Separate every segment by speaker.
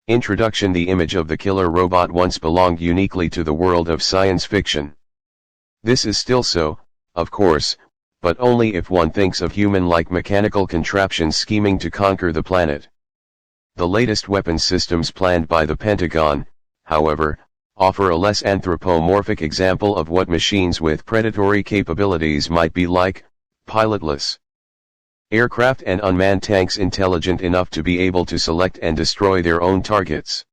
Speaker 1: Introduction. The image of the killer robot once belonged uniquely to the world of science fiction. This is still so, of course, but only if one thinks of human-like mechanical contraptions scheming to conquer the planet. The latest weapons systems planned by the Pentagon, however, offer a less anthropomorphic example of what machines with predatory capabilities might be like: pilotless aircraft and unmanned tanks intelligent enough to be able to select and destroy their own targets.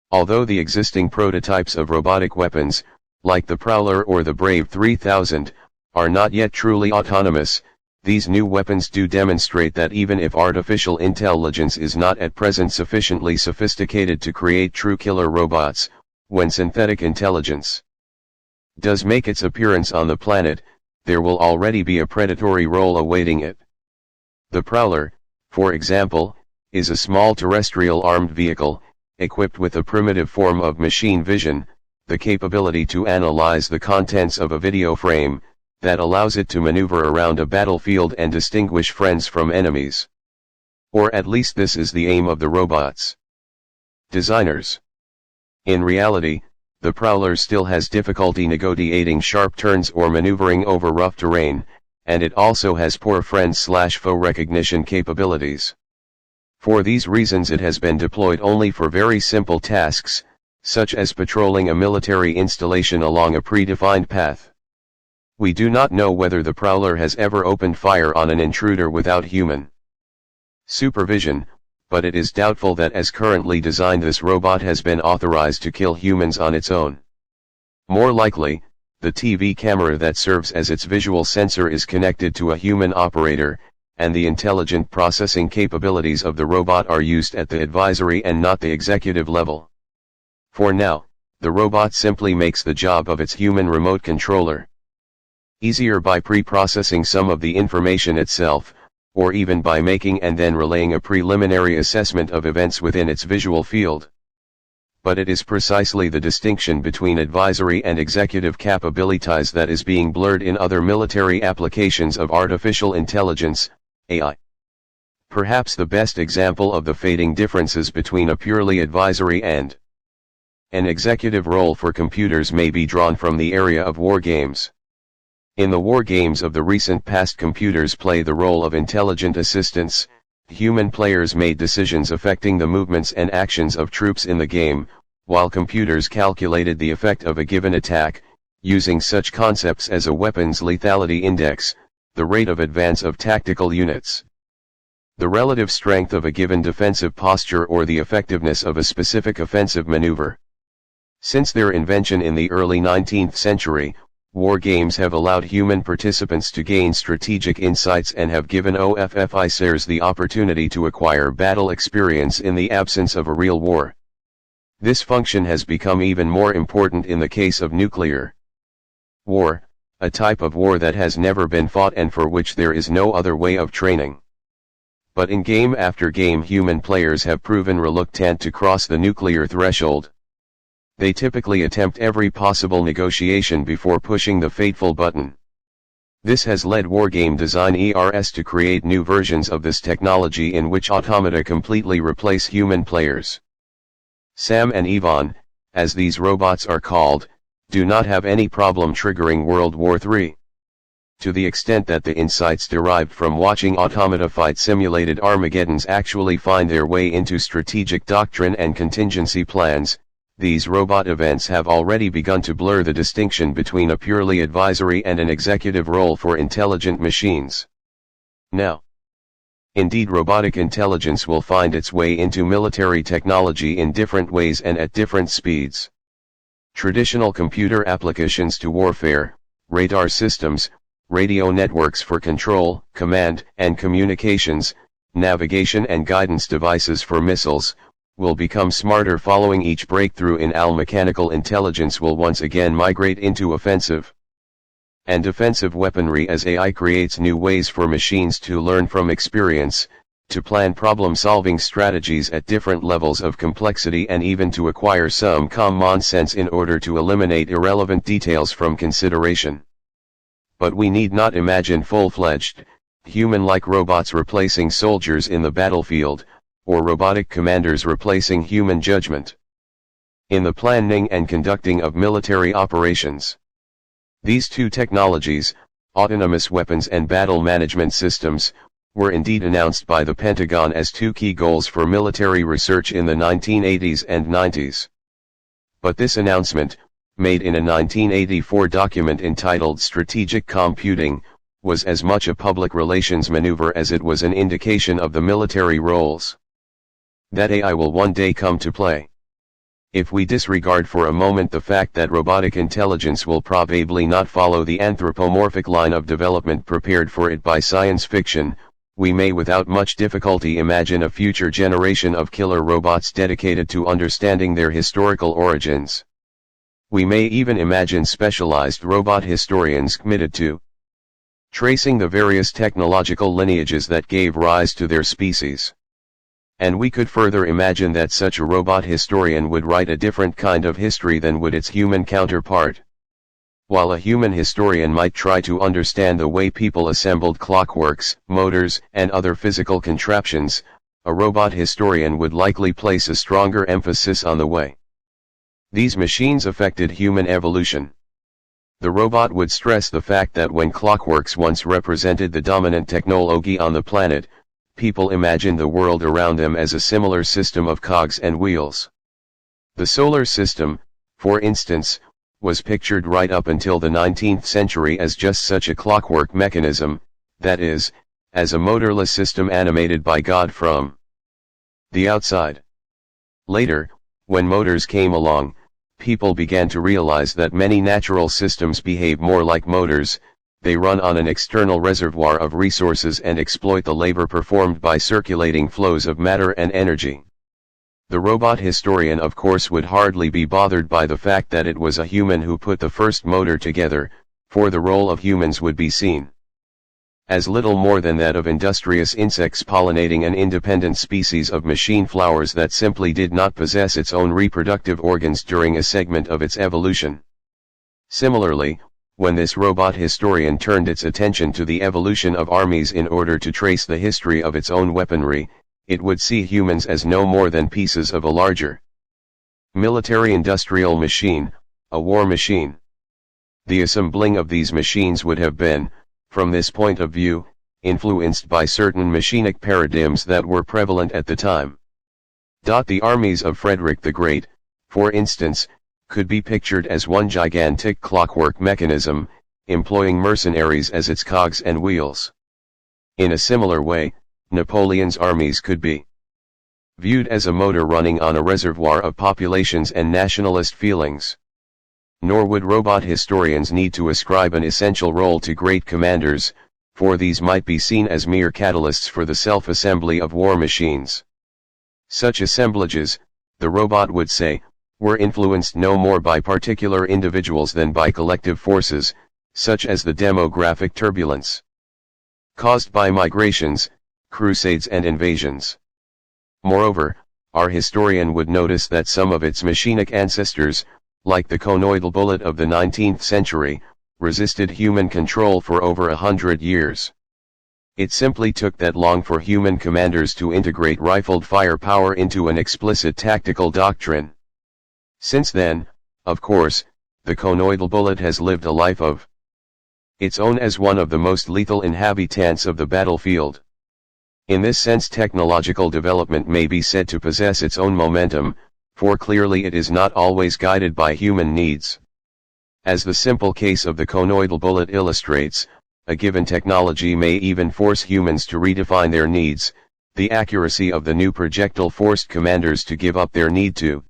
Speaker 1: Although the existing prototypes of robotic weapons, like the Prowler or the Brave 3000, are not yet truly autonomous, these new weapons do demonstrate that even if artificial intelligence is not at present sufficiently sophisticated to create true killer robots, when synthetic intelligence does make its appearance on the planet, there will already be a predatory role awaiting it. The Prowler, for example, is a small terrestrial armed vehicle, equipped with a primitive form of machine vision, the capability to analyze the contents of a video frame, that allows it to maneuver around a battlefield and distinguish friends from enemies. Or at least this is the aim of the robot's designers. In reality, the Prowler still has difficulty negotiating sharp turns or maneuvering over rough terrain, and it also has poor friend/foe recognition capabilities. For these reasons it has been deployed only for very simple tasks, such as patrolling a military installation along a predefined path. We do not know whether the Prowler has ever opened fire on an intruder without human supervision, but it is doubtful that as currently designed this robot has been authorized to kill humans on its own. More likely, the TV camera that serves as its visual sensor is connected to a human operator, and the intelligent processing capabilities of the robot are used at the advisory and not the executive level. For now, the robot simply makes the job of its human remote controller easier by pre-processing some of the information itself, or even by making and then relaying a preliminary assessment of events within its visual field. But it is precisely the distinction between advisory and executive capabilities that is being blurred in other military applications of artificial intelligence, AI. Perhaps the best example of the fading differences between a purely advisory and an executive role for computers may be drawn from the area of war games. In the war games of the recent past, computers play the role of intelligent assistants. Human players made decisions affecting the movements and actions of troops in the game, while computers calculated the effect of a given attack, using such concepts as a weapon's lethality index, the rate of advance of tactical units, the relative strength of a given defensive posture, or the effectiveness of a specific offensive maneuver. Since their invention in the early 19th century, war games have allowed human participants to gain strategic insights and have given officers the opportunity to acquire battle experience in the absence of a real war. This function has become even more important in the case of nuclear war, a type of war that has never been fought and for which there is no other way of training. But in game after game, human players have proven reluctant to cross the nuclear threshold. They typically attempt every possible negotiation before pushing the fateful button. This has led wargame designers to create new versions of this technology in which automata completely replace human players. Sam and Yvonne, as these robots are called, do not have any problem triggering World War III. To the extent that the insights derived from watching automata fight simulated Armageddons actually find their way into strategic doctrine and contingency plans, these robot events have already begun to blur the distinction between a purely advisory and an executive role for intelligent machines. Now, indeed, robotic intelligence will find its way into military technology in different ways and at different speeds. Traditional computer applications to warfare, radar systems, radio networks for control, command, and communications, navigation and guidance devices for missiles, will become smarter following each breakthrough in AI. Mechanical intelligence will once again migrate into offensive and defensive weaponry as AI creates new ways for machines to learn from experience, to plan problem-solving strategies at different levels of complexity, and even to acquire some common sense in order to eliminate irrelevant details from consideration. But we need not imagine full-fledged, human-like robots replacing soldiers in the battlefield, or robotic commanders replacing human judgment. In the planning and conducting of military operations. These two technologies, autonomous weapons and battle management systems, were indeed announced by the Pentagon as two key goals for military research in the 1980s and 90s. But this announcement, made in a 1984 document entitled Strategic Computing, was as much a public relations maneuver as it was an indication of the military roles that AI will one day come to play. If we disregard for a moment the fact that robotic intelligence will probably not follow the anthropomorphic line of development prepared for it by science fiction, we may without much difficulty imagine a future generation of killer robots dedicated to understanding their historical origins. We may even imagine specialized robot historians committed to tracing the various technological lineages that gave rise to their species. And we could further imagine that such a robot historian would write a different kind of history than would its human counterpart. While a human historian might try to understand the way people assembled clockworks, motors, and other physical contraptions, a robot historian would likely place a stronger emphasis on the way these machines affected human evolution. The robot would stress the fact that when clockworks once represented the dominant technology on the planet, people imagined the world around them as a similar system of cogs and wheels. The solar system, for instance, was pictured right up until the 19th century as just such a clockwork mechanism, that is, as a motorless system animated by God from the outside. Later, when motors came along, people began to realize that many natural systems behave more like motors. They run on an external reservoir of resources and exploit the labor performed by circulating flows of matter and energy. The robot historian of course would hardly be bothered by the fact that it was a human who put the first motor together, for the role of humans would be seen as little more than that of industrious insects pollinating an independent species of machine flowers that simply did not possess its own reproductive organs during a segment of its evolution. Similarly, when this robot historian turned its attention to the evolution of armies in order to trace the history of its own weaponry, it would see humans as no more than pieces of a larger military-industrial machine, a war machine. The assembling of these machines would have been, from this point of view, influenced by certain machinic paradigms that were prevalent at the time. The armies of Frederick the Great, for instance, could be pictured as one gigantic clockwork mechanism, employing mercenaries as its cogs and wheels. In a similar way, Napoleon's armies could be viewed as a motor running on a reservoir of populations and nationalist feelings. Nor would robot historians need to ascribe an essential role to great commanders, for these might be seen as mere catalysts for the self-assembly of war machines. Such assemblages, the robot would say, were influenced no more by particular individuals than by collective forces, such as the demographic turbulence caused by migrations, crusades and invasions. Moreover, our historian would notice that some of its machinic ancestors, like the conoidal bullet of the 19th century, resisted human control for over 100 years. It simply took that long for human commanders to integrate rifled firepower into an explicit tactical doctrine. Since then, of course, the conoidal bullet has lived a life of its own as one of the most lethal inhabitants of the battlefield. In this sense, technological development may be said to possess its own momentum, for clearly it is not always guided by human needs. As the simple case of the conoidal bullet illustrates, a given technology may even force humans to redefine their needs. The accuracy of the new projectile forced commanders to give up their need to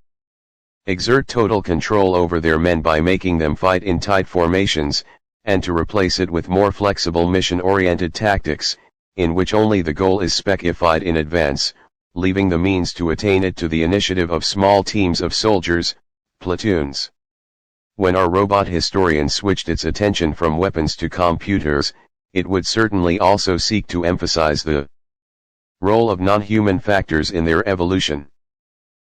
Speaker 1: exert total control over their men by making them fight in tight formations, and to replace it with more flexible mission-oriented tactics, in which only the goal is specified in advance, leaving the means to attain it to the initiative of small teams of soldiers, platoons. When our robot historian switched its attention from weapons to computers, it would certainly also seek to emphasize the role of non-human factors in their evolution.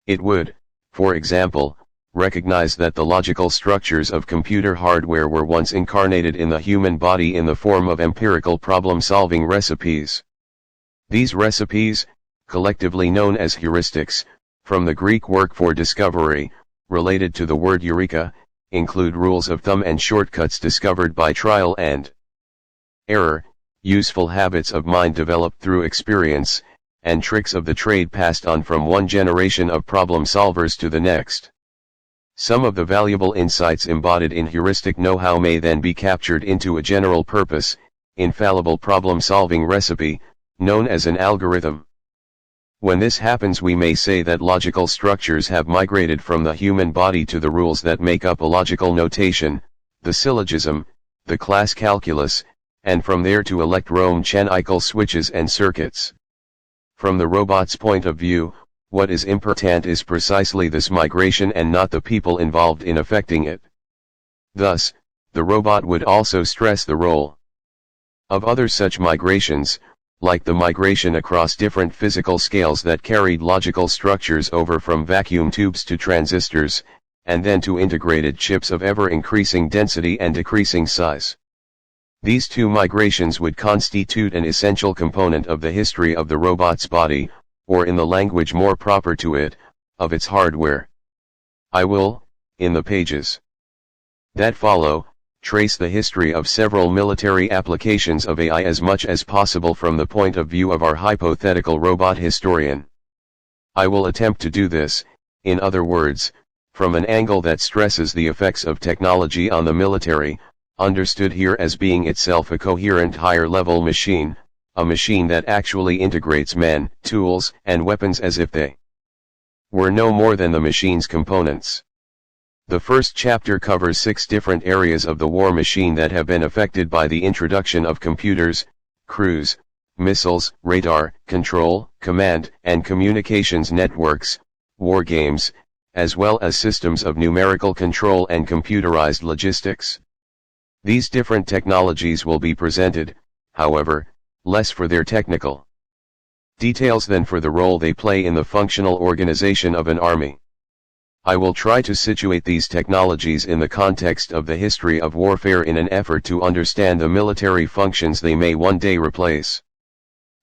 Speaker 1: It would, for example, recognize that the logical structures of computer hardware were once incarnated in the human body in the form of empirical problem-solving recipes. These recipes, collectively known as heuristics, from the Greek word for discovery, related to the word eureka, include rules of thumb and shortcuts discovered by trial and error, useful habits of mind developed through experience, and tricks of the trade passed on from one generation of problem solvers to the next. Some of the valuable insights embodied in heuristic know-how may then be captured into a general-purpose, infallible problem-solving recipe, known as an algorithm. When this happens, we may say that logical structures have migrated from the human body to the rules that make up a logical notation, the syllogism, the class calculus, and from there to electromechanical switches and circuits. From the robot's point of view, what is important is precisely this migration and not the people involved in effecting it. Thus, the robot would also stress the role of other such migrations, like the migration across different physical scales that carried logical structures over from vacuum tubes to transistors, and then to integrated chips of ever-increasing density and decreasing size. These two migrations would constitute an essential component of the history of the robot's body, or in the language more proper to it, of its hardware. I will, in the pages that follow, trace the history of several military applications of AI as much as possible from the point of view of our hypothetical robot historian. I will attempt to do this, in other words, from an angle that stresses the effects of technology on the military, understood here as being itself a coherent higher-level machine, a machine that actually integrates men, tools, and weapons as if they were no more than the machine's components. The first chapter covers 6 different areas of the war machine that have been affected by the introduction of computers, cruise, missiles, radar, control, command, and communications networks, war games, as well as systems of numerical control and computerized logistics. These different technologies will be presented, however, less for their technical details than for the role they play in the functional organization of an army. I will try to situate these technologies in the context of the history of warfare in an effort to understand the military functions they may one day replace.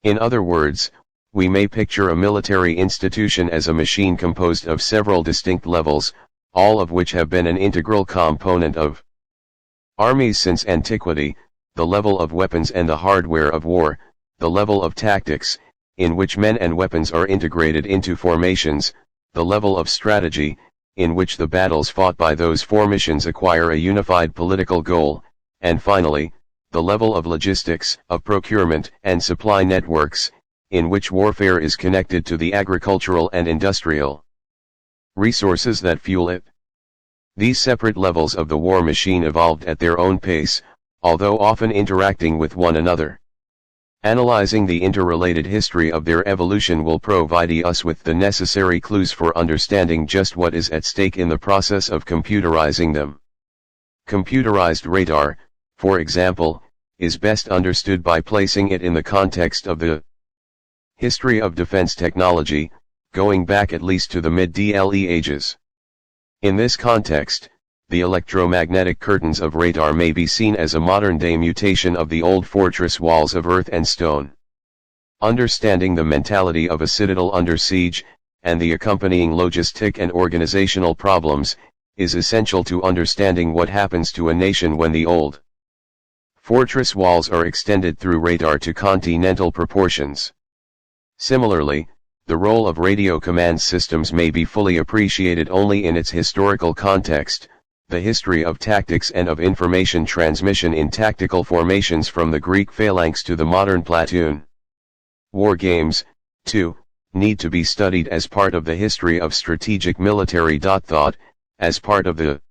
Speaker 1: In other words, we may picture a military institution as a machine composed of several distinct levels, all of which have been an integral component of armies since antiquity: the level of weapons and the hardware of war, the level of tactics, in which men and weapons are integrated into formations, the level of strategy, in which the battles fought by those formations acquire a unified political goal, and finally, the level of logistics, of procurement and supply networks, in which warfare is connected to the agricultural and industrial resources that fuel it. These separate levels of the war machine evolved at their own pace, although often interacting with one another. Analyzing the interrelated history of their evolution will provide us with the necessary clues for understanding just what is at stake in the process of computerizing them. Computerized radar, for example, is best understood by placing it in the context of the history of defense technology, going back at least to the mid-DLE ages. In this context, the electromagnetic curtains of radar may be seen as a modern-day mutation of the old fortress walls of earth and stone. Understanding the mentality of a citadel under siege, and the accompanying logistic and organizational problems, is essential to understanding what happens to a nation when the old fortress walls are extended through radar to continental proportions. Similarly, the role of radio command systems may be fully appreciated only in its historical context, the history of tactics and of information transmission in tactical formations from the Greek phalanx to the modern platoon. War games, too, need to be studied as part of the history of strategic military thought, as part of the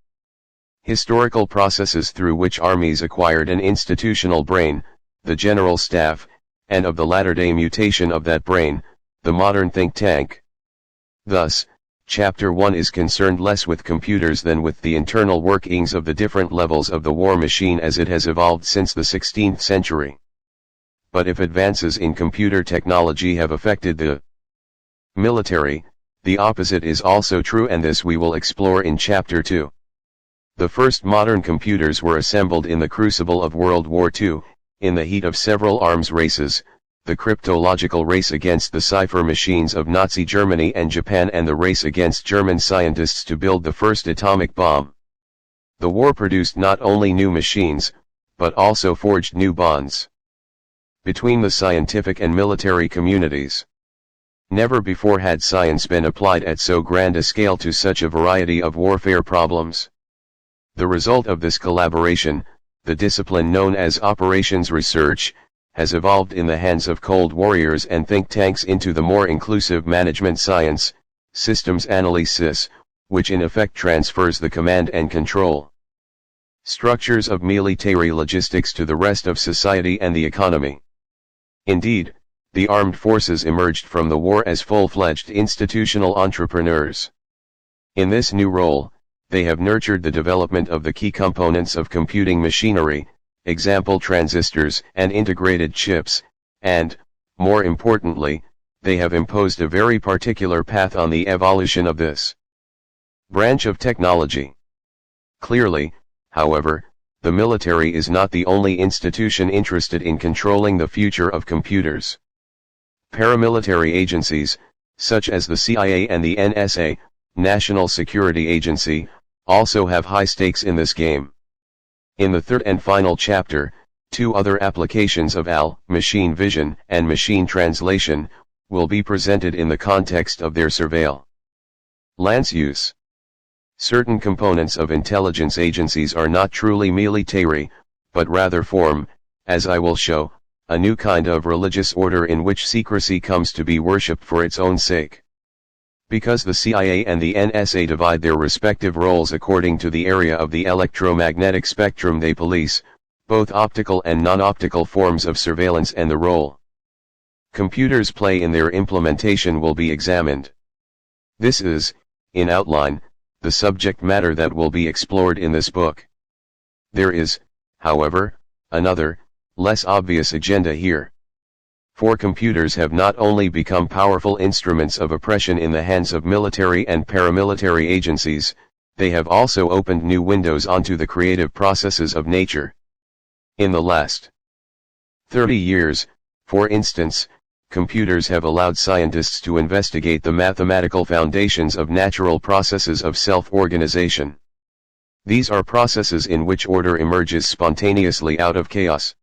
Speaker 1: historical processes through which armies acquired an institutional brain, the general staff, and of the latter-day mutation of that brain, the modern think tank. Thus, Chapter 1 is concerned less with computers than with the internal workings of the different levels of the war machine as it has evolved since the 16th century. But if advances in computer technology have affected the military, the opposite is also true, and this we will explore in Chapter 2. The first modern computers were assembled in the crucible of World War II, in the heat of several arms races, the cryptological race against the cipher machines of Nazi Germany and Japan, and the race against German scientists to build the first atomic bomb. The war produced not only new machines, but also forged new bonds between the scientific and military communities. Never before had science been applied at so grand a scale to such a variety of warfare problems. The result of this collaboration, the discipline known as operations research, has evolved in the hands of cold warriors and think tanks into the more inclusive management science, systems analysis, which in effect transfers the command and control structures of military logistics to the rest of society and the economy. Indeed, the armed forces emerged from the war as full-fledged institutional entrepreneurs. In this new role, they have nurtured the development of the key components of computing machinery, example transistors and integrated chips, and, more importantly, they have imposed a very particular path on the evolution of this branch of technology. Clearly, however, the military is not the only institution interested in controlling the future of computers. Paramilitary agencies, such as the CIA and the NSA, National Security Agency, also have high stakes in this game. In the third and final chapter, two other applications of AL, machine vision, and machine translation, will be presented in the context of their surveillance use. Certain components of intelligence agencies are not truly military, but rather form, as I will show, a new kind of religious order in which secrecy comes to be worshipped for its own sake. Because the CIA and the NSA divide their respective roles according to the area of the electromagnetic spectrum they police, both optical and non-optical forms of surveillance and the role computers play in their implementation will be examined. This is, in outline, the subject matter that will be explored in this book. There is, however, another, less obvious agenda here. For computers have not only become powerful instruments of oppression in the hands of military and paramilitary agencies, they have also opened new windows onto the creative processes of nature. In the last 30 years, for instance, computers have allowed scientists to investigate the mathematical foundations of natural processes of self-organization. These are processes in which order emerges spontaneously out of chaos.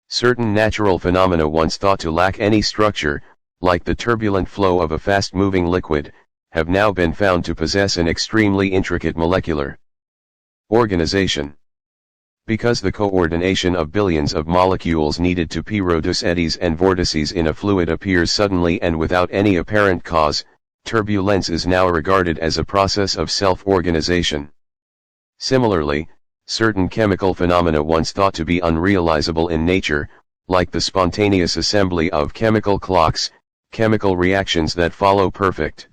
Speaker 1: Certain natural phenomena once thought to lack any structure, like the turbulent flow of a fast-moving liquid, have now been found to possess an extremely intricate molecular organization. Because the coordination of billions of molecules needed to produce eddies and vortices in a fluid appears suddenly and without any apparent cause, turbulence is now regarded as a process of self-organization. Similarly, certain chemical phenomena once thought to be unrealizable in nature, like the spontaneous assembly of chemical clocks, chemical reactions that follow perfect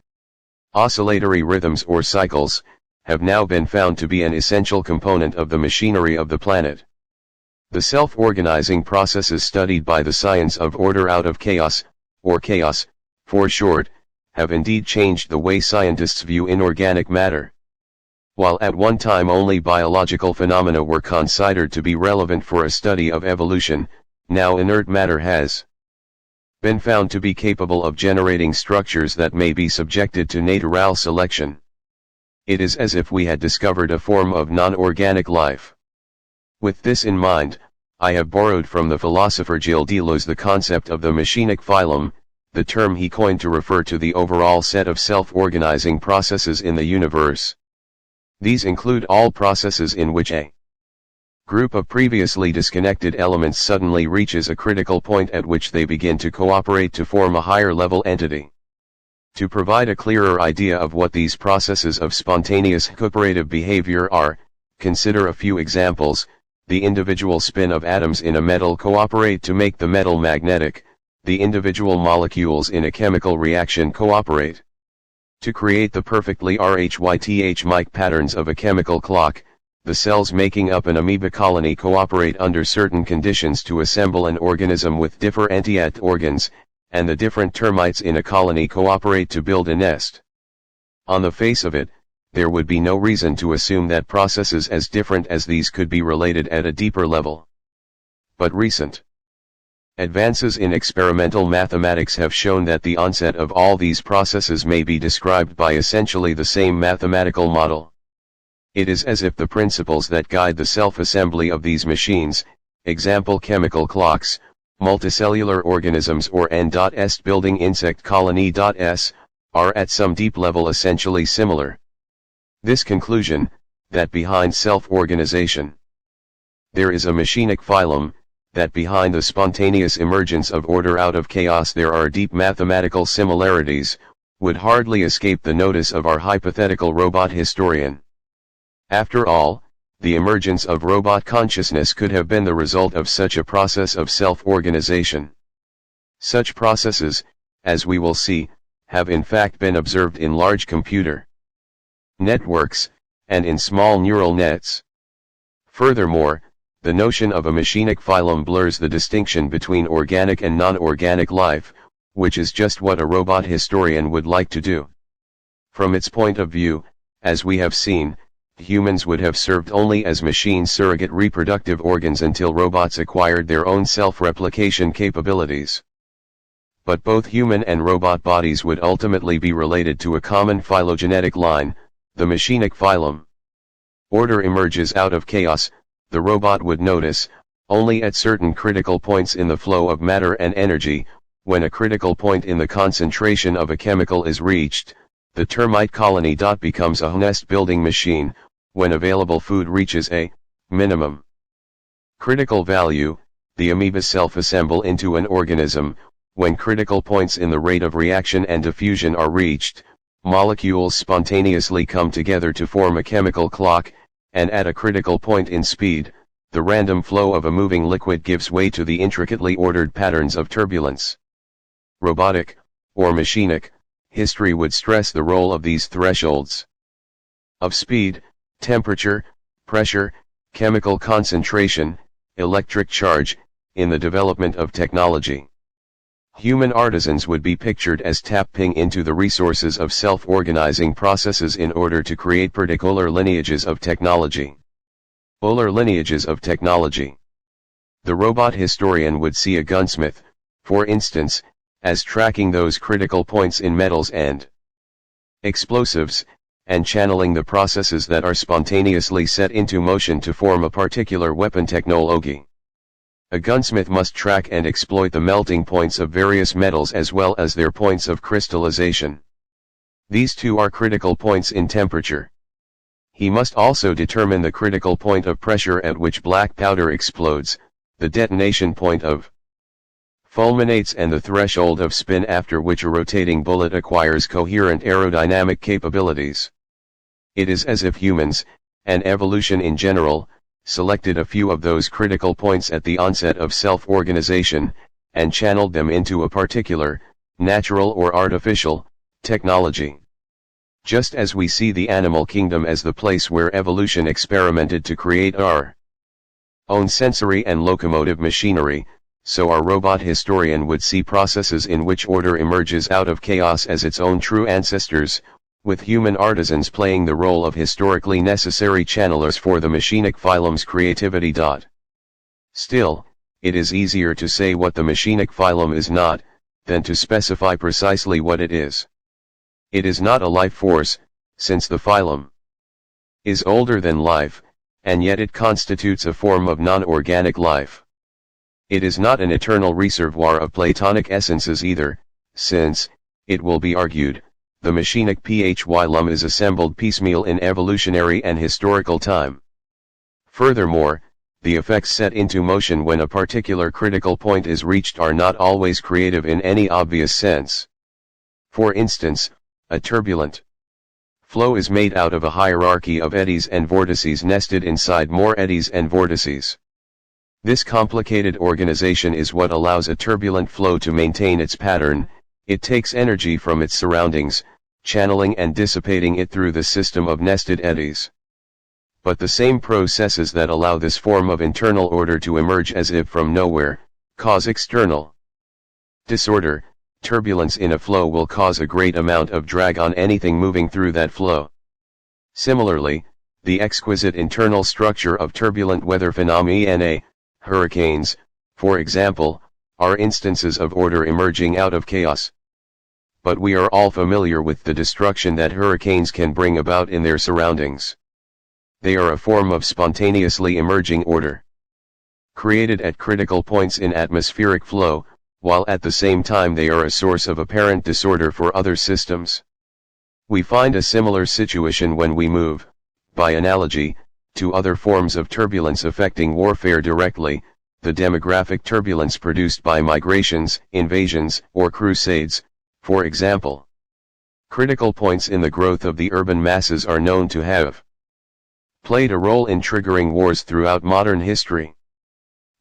Speaker 1: oscillatory rhythms or cycles, have now been found to be an essential component of the machinery of the planet. The self-organizing processes studied by the science of order out of chaos, or chaos, for short, have indeed changed the way scientists view inorganic matter. While at one time only biological phenomena were considered to be relevant for a study of evolution, now inert matter has been found to be capable of generating structures that may be subjected to natural selection. It is as if we had discovered a form of non-organic life. With this in mind, I have borrowed from the philosopher Gilles Deleuze the concept of the machinic phylum, the term he coined to refer to the overall set of self-organizing processes in the universe. These include all processes in which a group of previously disconnected elements suddenly reaches a critical point at which they begin to cooperate to form a higher-level entity. To provide a clearer idea of what these processes of spontaneous cooperative behavior are, consider a few examples. The individual spin of atoms in a metal cooperate to make the metal magnetic, the individual molecules in a chemical reaction cooperate to create the perfectly RHYTH-mic patterns of a chemical clock. The cells making up an amoeba colony cooperate under certain conditions to assemble an organism with differentiate organs, and the different termites in a colony cooperate to build a nest. On the face of it, there would be no reason to assume that processes as different as these could be related at a deeper level. But recent Advances in experimental mathematics have shown that the onset of all these processes may be described by essentially the same mathematical model. It is as if the principles that guide the self-assembly of these machines, example chemical clocks, multicellular organisms or N.S building insect colony.s, are at some deep level essentially similar. This conclusion, that behind self-organization there is a machinic phylum, that behind the spontaneous emergence of order out of chaos there are deep mathematical similarities, would hardly escape the notice of our hypothetical robot historian. After all, the emergence of robot consciousness could have been the result of such a process of self-organization. Such processes, as we will see, have in fact been observed in large computer networks, and in small neural nets. Furthermore, the notion of a machinic phylum blurs the distinction between organic and non-organic life, which is just what a robot historian would like to do. From its point of view, as we have seen, humans would have served only as machine surrogate reproductive organs until robots acquired their own self-replication capabilities. But both human and robot bodies would ultimately be related to a common phylogenetic line, the machinic phylum. Order emerges out of chaos, the robot would notice, only at certain critical points in the flow of matter and energy. When a critical point in the concentration of a chemical is reached, the termite colony becomes a nest-building machine. When available food reaches a minimum critical value, the amoeba self-assemble into an organism. When critical points in the rate of reaction and diffusion are reached, molecules spontaneously come together to form a chemical clock, and at a critical point in speed, the random flow of a moving liquid gives way to the intricately ordered patterns of turbulence. Robotic, or machinic, history would stress the role of these thresholds of speed, temperature, pressure, chemical concentration, electric charge, in the development of technology. Human artisans would be pictured as tapping into the resources of self-organizing processes in order to create particular lineages of technology. Polar lineages of technology. The robot historian would see a gunsmith, for instance, as tracking those critical points in metals and explosives, and channeling the processes that are spontaneously set into motion to form a particular weapon technology. A gunsmith must track and exploit the melting points of various metals as well as their points of crystallization. These two are critical points in temperature. He must also determine the critical point of pressure at which black powder explodes, the detonation point of fulminates and the threshold of spin after which a rotating bullet acquires coherent aerodynamic capabilities. It is as if humans, and evolution in general, selected a few of those critical points at the onset of self-organization, and channeled them into a particular, natural or artificial, technology. Just as we see the animal kingdom as the place where evolution experimented to create our own sensory and locomotive machinery, so our robot historian would see processes in which order emerges out of chaos as its own true ancestors, with human artisans playing the role of historically necessary channelers for the machinic phylum's creativity. Still, it is easier to say what the machinic phylum is not, than to specify precisely what it is. It is not a life force, since the phylum is older than life, and yet it constitutes a form of non-organic life. It is not an eternal reservoir of Platonic essences either, since, it will be argued, the machinic phylum is assembled piecemeal in evolutionary and historical time. Furthermore, the effects set into motion when a particular critical point is reached are not always creative in any obvious sense. For instance, a turbulent flow is made out of a hierarchy of eddies and vortices nested inside more eddies and vortices. This complicated organization is what allows a turbulent flow to maintain its pattern. It takes energy from its surroundings, channeling and dissipating it through the system of nested eddies. But the same processes that allow this form of internal order to emerge as if from nowhere, cause external disorder. Turbulence in a flow will cause a great amount of drag on anything moving through that flow. Similarly, the exquisite internal structure of turbulent weather phenomena, hurricanes, for example, are instances of order emerging out of chaos. But we are all familiar with the destruction that hurricanes can bring about in their surroundings. They are a form of spontaneously emerging order, created at critical points in atmospheric flow, while at the same time they are a source of apparent disorder for other systems. We find a similar situation when we move, by analogy, to other forms of turbulence affecting warfare directly, the demographic turbulence produced by migrations, invasions, or crusades, for example. Critical points in the growth of the urban masses are known to have played a role in triggering wars throughout modern history.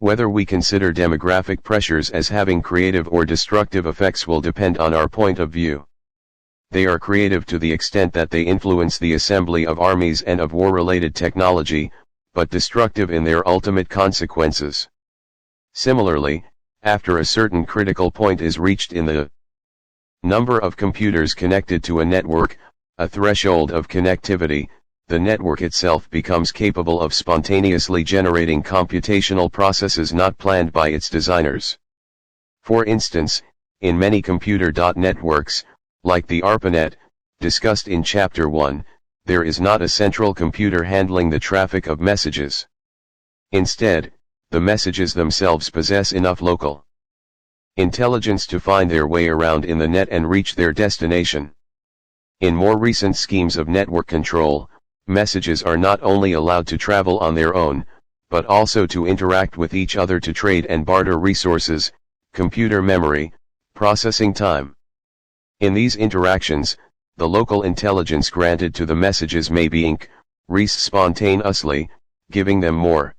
Speaker 1: Whether we consider demographic pressures as having creative or destructive effects will depend on our point of view. They are creative to the extent that they influence the assembly of armies and of war-related technology, but destructive in their ultimate consequences. Similarly, after a certain critical point is reached in the number of computers connected to a network, a threshold of connectivity, the network itself becomes capable of spontaneously generating computational processes not planned by its designers. For instance, in many computer networks, like the ARPANET, discussed in Chapter 1, there is not a central computer handling the traffic of messages. Instead, the messages themselves possess enough local intelligence to find their way around in the net and reach their destination. In more recent schemes of network control, messages are not only allowed to travel on their own, but also to interact with each other to trade and barter resources, computer memory, processing time. In these interactions, the local intelligence granted to the messages may be increased spontaneously, giving them more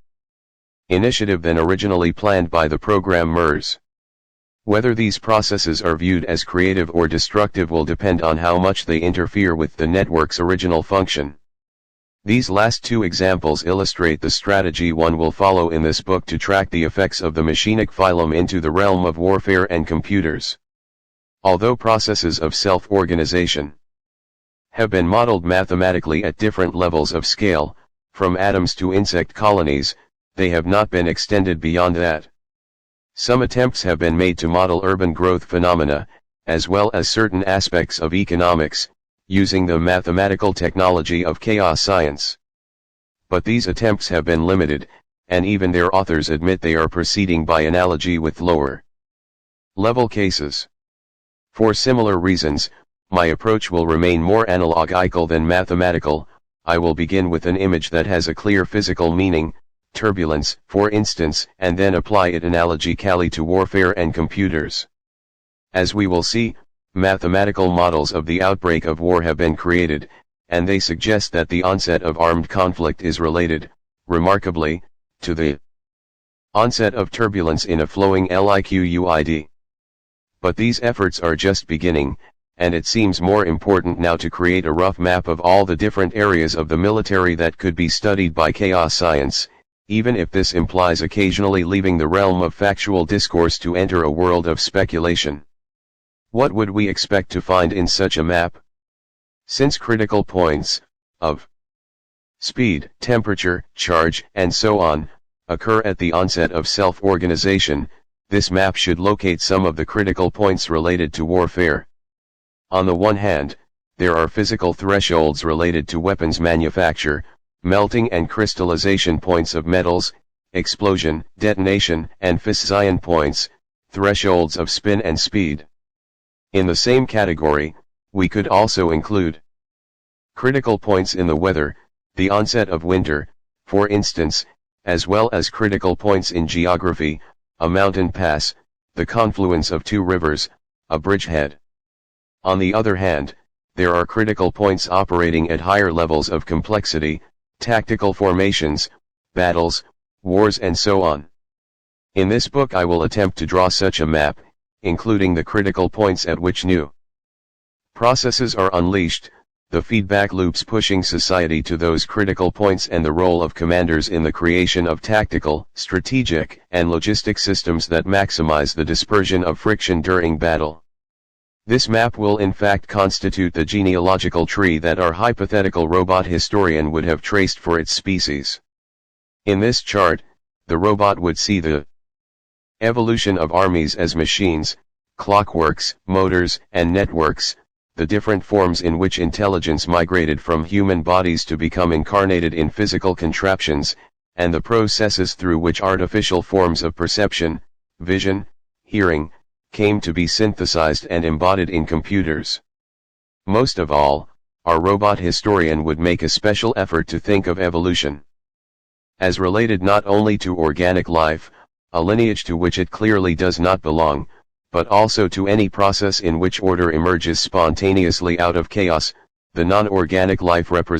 Speaker 1: initiative than originally planned by the programmers. Whether these processes are viewed as creative or destructive will depend on how much they interfere with the network's original function. These last two examples illustrate the strategy one will follow in this book to track the effects of the machinic phylum into the realm of warfare and computers. Although processes of self-organization have been modeled mathematically at different levels of scale, from atoms to insect colonies, they have not been extended beyond that. Some attempts have been made to model urban growth phenomena, as well as certain aspects of economics, using the mathematical technology of chaos science. But these attempts have been limited, and even their authors admit they are proceeding by analogy with lower level cases. For similar reasons, my approach will remain more analogical than mathematical. I will begin with an image that has a clear physical meaning, turbulence, for instance, and then apply it analogically to warfare and computers. As we will see, mathematical models of the outbreak of war have been created, and they suggest that the onset of armed conflict is related, remarkably, to the onset of turbulence in a flowing liquid. But these efforts are just beginning, and it seems more important now to create a rough map of all the different areas of the military that could be studied by chaos science, even if this implies occasionally leaving the realm of factual discourse to enter a world of speculation. What would we expect to find in such a map? Since critical points, of speed, temperature, charge, and so on, occur at the onset of self-organization, this map should locate some of the critical points related to warfare. On the one hand, there are physical thresholds related to weapons manufacture, melting and crystallization points of metals, explosion, detonation, and fission points, thresholds of spin and speed. In the same category, we could also include critical points in the weather, the onset of winter, for instance, as well as critical points in geography, a mountain pass, the confluence of two rivers, a bridgehead. On the other hand, there are critical points operating at higher levels of complexity, tactical formations, battles, wars and so on. In this book I will attempt to draw such a map, including the critical points at which new processes are unleashed, the feedback loops pushing society to those critical points and the role of commanders in the creation of tactical, strategic, and logistic systems that maximize the dispersion of friction during battle. This map will in fact constitute the genealogical tree that our hypothetical robot historian would have traced for its species. In this chart, the robot would see the Evolution of armies as machines, clockworks, motors, and networks, the different forms in which intelligence migrated from human bodies to become incarnated in physical contraptions, and the processes through which artificial forms of perception, vision, hearing, came to be synthesized and embodied in computers. Most of all, our robot historian would make a special effort to think of evolution as related not only to organic life, a lineage to which it clearly does not belong, but also to any process in which order emerges spontaneously out of chaos, the non-organic life represents.